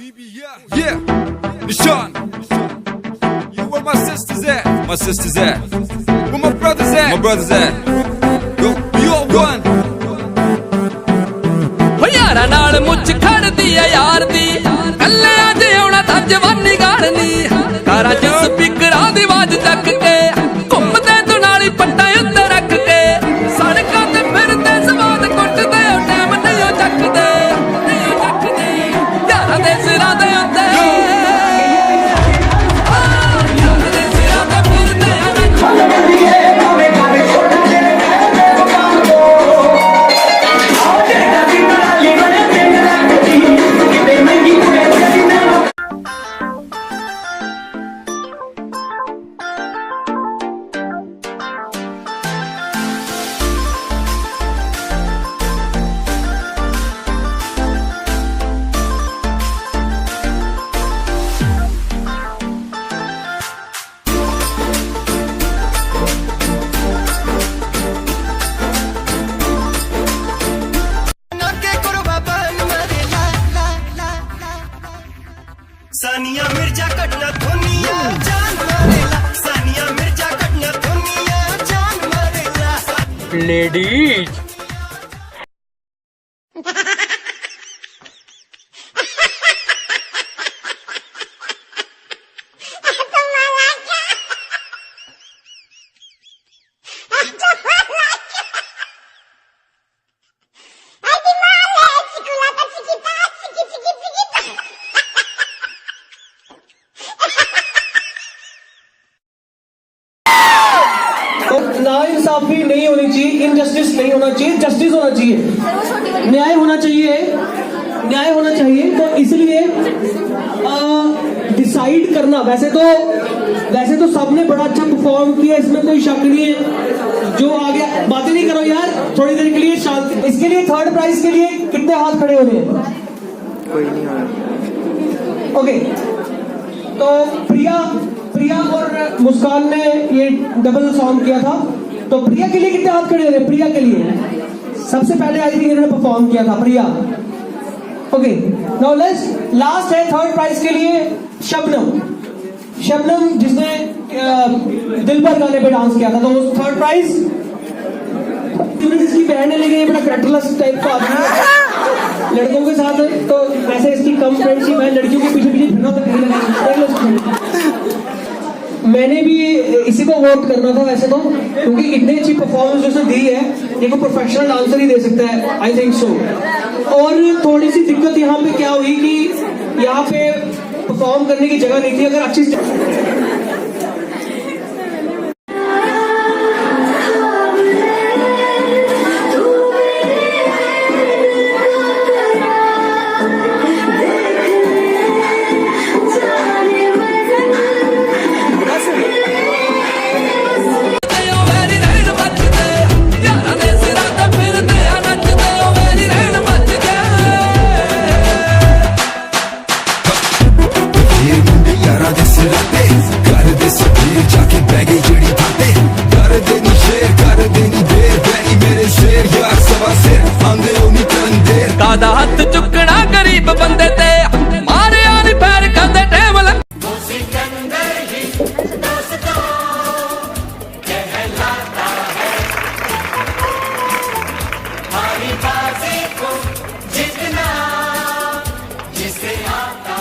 Yeah, Nishan. You where my sisters at? My sisters at. Where my brothers at? My brothers at. Yo, we all one. हो यारा नाल मुझ खड़ दी है यार दी कल्ले आज आउणा तां जवानी गाड़नी तारा जिस स्पीकरां दी आवाज तक के घुमदे तू नाली पट्टा उत्ते रख के सड़कां ते फिरदे सवाद कुੱਟदे ओ टैम नहीं ओ ਚੱਕਦੇ यारा दे सिरां दे उत्ते यारा दे सिरां ते फिरदे सानिया मिर्जा कटना दुनिया जान मारेला सानिया मिर्जा कटना दुनिया जान मारेला लेडीज नाइंसाफी नहीं होनी चाहिए, इनजस्टिस नहीं होना चाहिए, जस्टिस होना चाहिए, न्याय होना चाहिए, न्याय होना चाहिए। तो इसलिए डिसाइड करना वैसे तो सबने बड़ा अच्छा परफॉर्म किया, इसमें कोई शक नहीं है। जो आ गया बातें नहीं करो यार थोड़ी देर के लिए शांति। इसके लिए थर्ड प्राइज के लिए कितने हाथ खड़े हो रहे हैं? कोई नहीं हो रहा। ओके, तो प्रिया और मुस्कान ने ये डबल सॉन्ग किया था, तो प्रिया के लिए कितने हाथ खड़े हो रहे हैं? प्रिया के लिए सबसे पहले आई थिंक इन्होंने परफॉर्म किया था, प्रिया। ओके, नाउ लेट्स लास्ट है थर्ड प्राइज के लिए शबनम जिसने दिल पर गाने पे डांस किया था, तो थर्ड प्राइज जिसकी बहन है, लेकिन ये बड़ा कैरेक्टरलेस टाइप का आदमी है लड़कों के साथ, तो वैसे इसकी कम फ्रेंडशिप है, लड़कियों के पीछे फिरना तो नहीं लगा। मैंने भी इसी को वोट करना था वैसे तो, क्योंकि इतनी अच्छी परफॉर्मेंस उसने दी है, ये को प्रोफेशनल डांसर ही दे सकता है, आई थिंक सो। और थोड़ी सी दिक्कत यहाँ पे क्या हुई कि यहाँ पे परफॉर्म करने की जगह नहीं थी। अगर अच्छी कादा हथ चुकना गरीब बंदे ते मारे आनी पैर खांदे टाइम लग सिकंदर ही दोस्तों कहलाता है हारी बाजी को जितना जिसे आता